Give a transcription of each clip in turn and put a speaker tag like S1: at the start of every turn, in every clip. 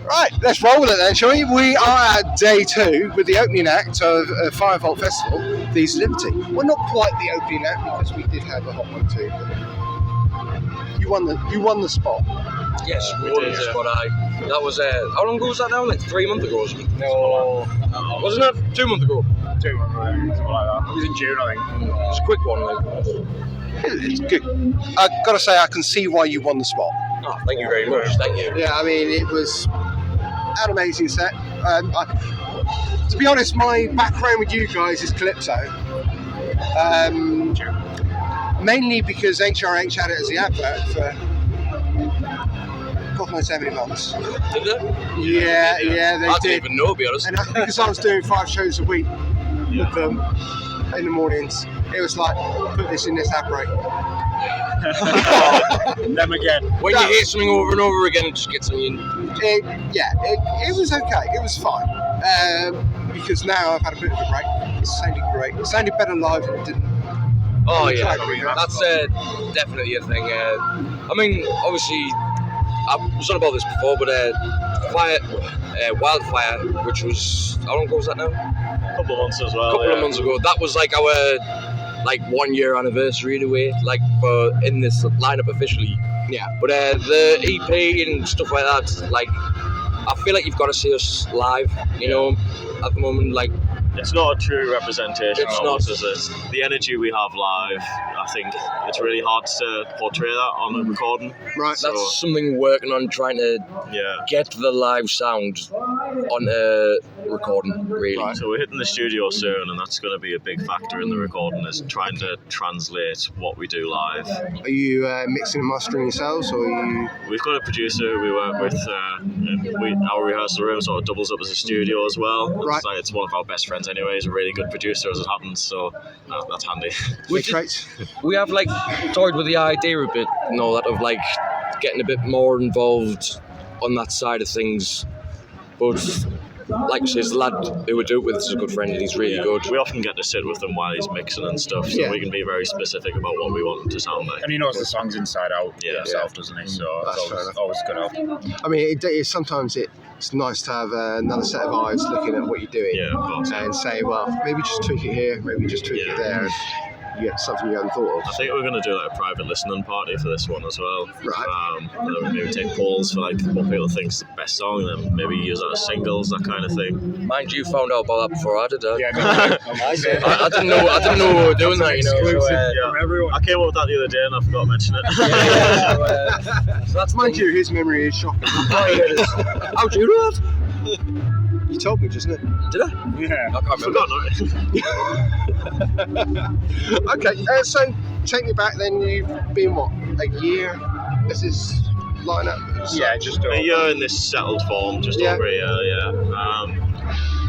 S1: Right, let's roll with it then, shall we? We are at day 2 with the opening act of Firevolt Festival, Thieves of Liberty. Well, not quite the opening act because we did have a hot one too. But you won the spot.
S2: Yes, we did. But that was how long ago was that now? Like 3 months ago or something?
S3: No,
S2: wasn't it? 2 months ago.
S3: 2 months ago, something like that. It was in June, I think.
S2: It's a quick one. Like.
S1: It's good. I've got to say, I can see why you won the spot.
S2: Oh, thank you very much. Thank you.
S1: Yeah, I mean, it was an amazing set. To be honest, my background with you guys is Calypso. Mainly because HRH had it as the advert for God knows how many months.
S2: Did they?
S1: Yeah, they
S2: I
S1: did.
S2: didn't even know, to be honest.
S1: And because I was doing 5 shows a week with them in the mornings, it was like, put this in this ad break.
S3: Them again.
S2: When you hear something over and over again, it just gets on you.
S1: It was okay. It was fine. Because now I've had a bit of a break. It sounded great. It sounded better live than it did.
S2: Oh yeah, that's definitely a thing. I mean, obviously, I was on about this before, but Wildfire, which was, how long ago was that now?
S3: A couple of months as well.
S2: A couple of months ago. That was like our 1 year anniversary in a way, like in this lineup officially.
S1: Yeah.
S2: But the EP and stuff like that, like I feel like you've got to see us live. You know, at the moment, like.
S3: It's not a true representation
S2: It's
S3: of
S2: not.
S3: us, is it? The energy we have live, I think it's really hard to portray that on a recording.
S1: Right.
S2: That's something we're working on, trying to get the live sound on a recording, really.
S1: Right.
S3: So we're hitting the studio soon, and that's going to be a big factor in the recording, is trying to translate what we do live.
S1: Are you mixing and mastering yourselves, or are you?
S3: We've got a producer we work with. Our rehearsal room sort of doubles up as a studio as well.
S1: Right.
S3: It's one of our best friends anyway. He's a really good producer as it happens, so that's handy.
S2: We have like toyed with the idea a bit, you know, that of like getting a bit more involved on that side of things, but like I say, the lad who we do it with is a good friend and he's really good.
S3: We often get to sit with him while he's mixing and stuff, so we can be very specific about what we want him to sound like.
S4: And he knows the songs inside out himself, doesn't he? So it's always good help.
S1: I mean, sometimes it's nice to have another set of eyes looking at what you're doing, and say, well, maybe just tweak it here, maybe just tweak it there, and you get something you haven't thought of.
S3: I think we're going to do like a private listening party for this one as well.
S1: Right.
S3: Maybe take polls for like what people think's the best song, and then maybe use that as singles, that kind of thing.
S2: Mind you, found out about that before I did.
S4: Yeah,
S2: I didn't know we were doing that. You know,
S4: from everyone.
S3: I came up with that the other day and I forgot to mention it.
S2: So that's
S1: Mind you, his memory is shocking.
S2: How'd you do that?
S1: You told me just now.
S2: Did I?
S4: Yeah.
S2: I can't remember.
S1: Okay, so take me back then. You've been, what, a year? This is lineup?
S4: Yeah, just
S3: a year in this settled form, just over a year,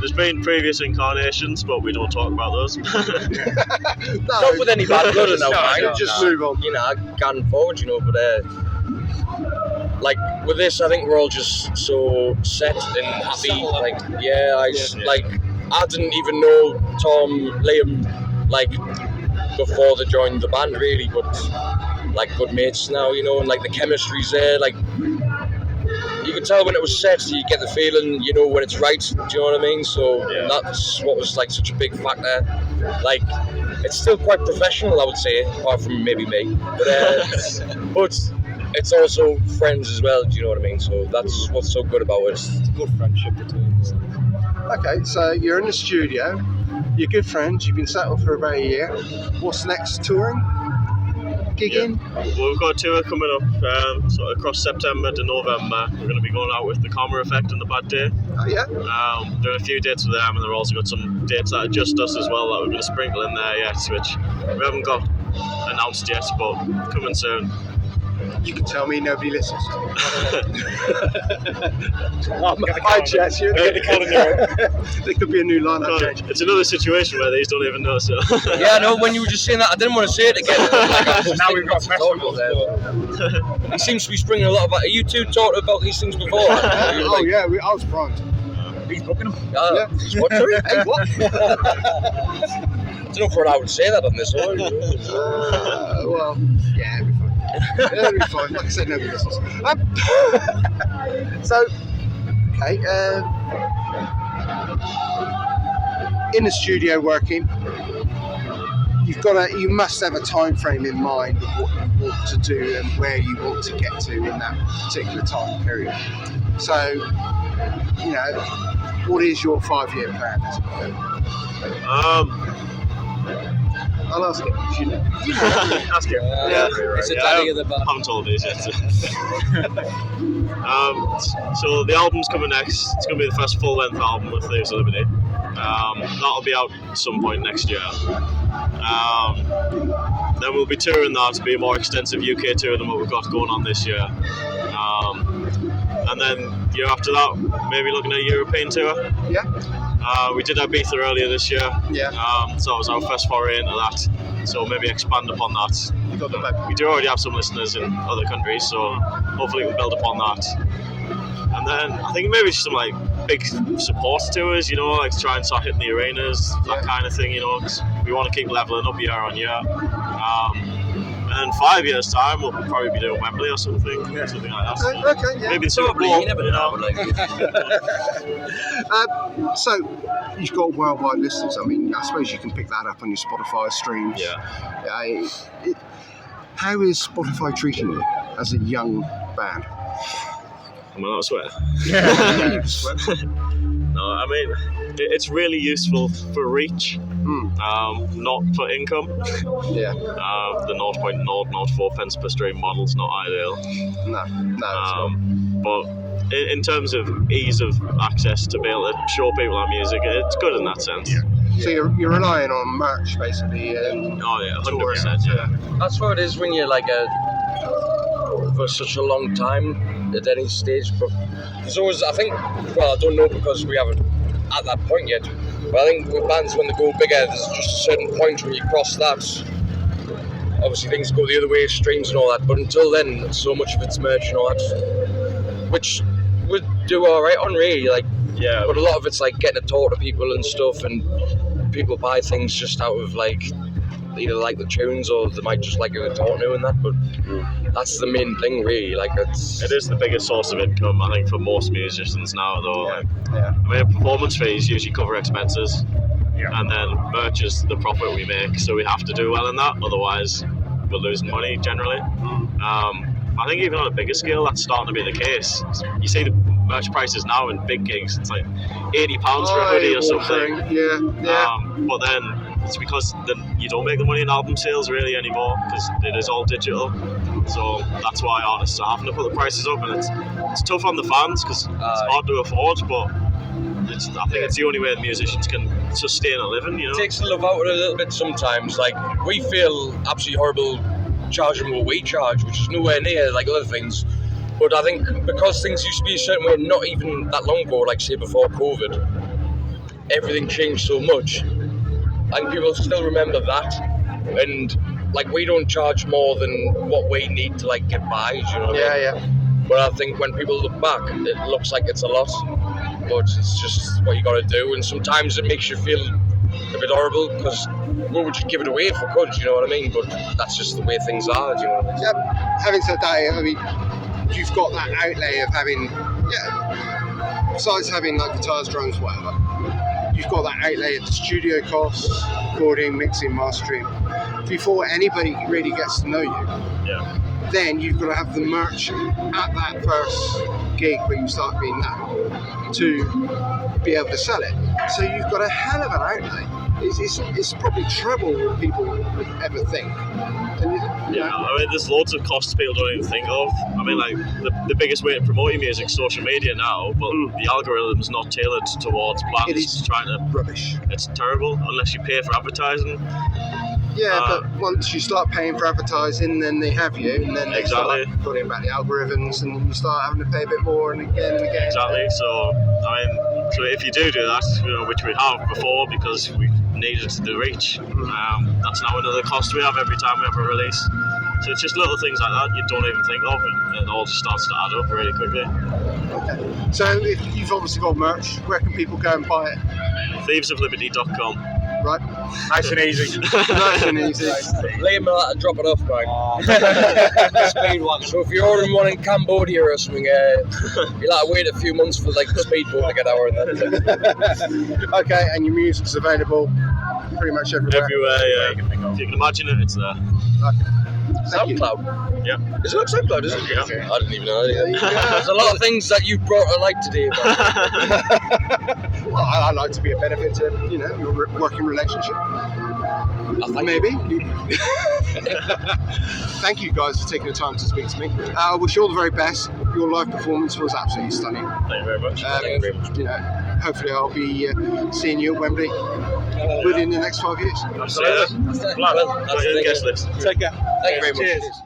S3: there's been previous incarnations, but we don't talk about those.
S2: Not with any bad blood in our mind, just
S1: move on.
S2: You know, going forward, you know, but like with this, I think we're all just so set and happy. Like, I didn't even know Tom, Liam, like before they joined the band, really, but like good mates now, you know, and like the chemistry's there. Like you can tell when it was set, you get the feeling, you know, when it's right. Do you know what I mean? So that's what was like such a big factor. Like it's still quite professional, I would say, apart from maybe me, but it's also friends as well, do you know what I mean? So that's what's so good about it. It's a good friendship between us.
S1: Okay, so you're in the studio, you're good friends, you've been settled for about a year. What's next? Touring? Gigging?
S3: Well, we've got a tour coming up sort of across September to November. We're going to be going out with the Karma Effect and the Bad Day.
S1: Oh yeah?
S3: Doing a few dates with them, and they've also got some dates that are just us as well that we're going to sprinkle in there yet, which we haven't got announced yet, but coming soon.
S1: You can tell me nobody listens.
S4: Hi, Jess. There
S1: could be a new lineup change.
S3: It's another situation where these don't even know. So.
S2: Yeah, no. When you were just saying that, I didn't want to say it again.
S4: Now we've got festivals
S2: there. He seems to be springing a lot of. Are you two talked about these things before?
S1: I was primed.
S4: He's booking them.
S1: Yeah.
S2: What? Sorry?
S1: Hey, what?
S2: I don't know if I would say that on this one.
S1: Well, yeah, it'll be fine. It'll be fine. Like I said, nobody listens. So, Okay. In the studio working, you must have a time frame in mind of what you want to do and where you want to get to in that particular time period. So, you know, what is your 5-year plan? I'll ask it. You know.
S3: Ask him.
S2: It's a daddy of the band.
S3: I haven't told these yet. So the album's coming next. It's going to be the first full-length album with Thieves of Liberty. That'll be out at some point next year. Then we'll be touring that to be a more extensive UK tour than what we've got going on this year. And then the year after that, maybe looking at a European tour.
S1: Yeah.
S3: We did Ibiza earlier this year.
S1: Yeah.
S3: So that was our first foray into that. So maybe expand upon that.
S1: You got the back.
S3: We do already have some listeners in other countries, so hopefully we'll build upon that. And then I think maybe some like big support tours, you know, like try and start hitting the arenas, that kind of thing, you know, 'cause we want to keep leveling up year on year. And in 5 years' time, we'll probably be doing Wembley or something like that.
S1: Okay, yeah.
S3: Maybe Super Bowl.
S2: You never know.
S1: So you've got worldwide listeners. I mean, I suppose you can pick that up on your Spotify streams.
S3: Yeah.
S1: How is Spotify treating you as a young band?
S3: Am I not swear? No, I mean, it's really useful for reach, not for income.
S1: Yeah.
S3: The 0.004 pence per stream model's not ideal.
S1: No, it's not.
S3: But in terms of ease of access to be able to show people our music, it's good in that sense.
S1: Yeah. So you're relying on merch, basically.
S3: Oh yeah, 100%. Yeah.
S2: That's what it is when you're like for such a long time at any stage. But there's always, I think, well, I don't know because we haven't at that point yet. But I think with bands, when they go bigger, there's just a certain point when you cross that. Obviously, things go the other way, streams and all that. But until then, so much of it's merch and all that, which would do all right on really. Like,
S3: Yeah.
S2: but a lot of it's like getting to talk to people and stuff, and people buy things just out of like either like the tunes or they might just like it to talk to and that. But that's the main thing, really. Like
S3: It is the biggest source of income, I think, for most musicians now, though.
S1: Yeah.
S3: I mean, performance fees usually cover expenses, and then merch is the profit we make, so we have to do well in that, otherwise we're losing money generally. I think even on a bigger scale, that's starting to be the case. You see the merch prices now in big gigs, it's like £80 for a hoodie or something.
S1: Yeah.
S3: But then it's because then you don't make the money in album sales really anymore, because it is all digital. So that's why artists are having to put the prices up, and it's tough on the fans because it's hard to afford, but I think it's the only way that musicians can sustain a living, you know.
S2: It takes the love out of it a little bit sometimes. Like, we feel absolutely horrible charging what we charge, which is nowhere near like other things. But I think because things used to be a certain way, not even that long ago, like say before COVID, everything changed so much. And people still remember that. And like, we don't charge more than what we need to like get by, do you know what I mean?
S1: Yeah.
S2: But I think when people look back, it looks like it's a lot, but it's just what you got to do. And sometimes it makes you feel a bit horrible because we would just give it away if we could, you know what I mean? But that's just the way things are, do you know what I mean?
S1: Yeah. Having said that, I mean, you've got that outlay of having, besides having like guitars, drums, whatever, you've got that outlay of the studio costs, recording, mixing, mastering. Before anybody really gets to know you, then you've got to have the merch at that first gig where you start being that to be able to sell it. So you've got a hell of an outlay. It's probably treble what people would ever think. And
S3: I mean, there's loads of costs people don't even think of. I mean, like, the biggest way to promote your music is social media now, but the algorithm's not tailored towards bands.
S1: It is
S3: trying to
S1: rubbish.
S3: It's terrible unless you pay for advertising.
S1: Yeah, but once you start paying for advertising, then they have you, and then they start putting back the algorithms, and you start having to pay a bit more, and again and again.
S3: Exactly. So, I mean, so if you do that, you know, which we have before because we needed the reach, that's now another cost we have every time we have a release. So it's just little things like that you don't even think of, and it all just starts to add up really quickly.
S1: Okay. So if you've obviously got merch, where can people go and buy it?
S3: Thievesofliberty.com.
S1: Right.
S4: Nice and easy.
S1: Nice and easy.
S2: Liam will have to drop it off, man. So if you're ordering one in Cambodia or something, you'll have to wait a few months for like the speedboat to get out and that.
S1: Okay, and your music's available pretty much everywhere.
S3: Everywhere, yeah. If you can imagine it, it's there.
S1: Okay. Thank you.
S2: SoundCloud.
S3: Yeah.
S2: Is it on SoundCloud? Is it?
S3: Yeah.
S2: I didn't even know that.
S1: There you go.
S2: There's a lot of things that you brought to light today.
S1: Well, I like to be a benefit to, your working relationship. Maybe. Thank you guys for taking the time to speak to me. I wish you all the very best. Your live performance was absolutely stunning.
S3: Thank you very much.
S1: Hopefully I'll be seeing you at Wembley within the next 5 years.
S3: Absolutely.
S2: That's the
S3: Guest list.
S1: Take care.
S2: Thank you very much.
S1: Cheers.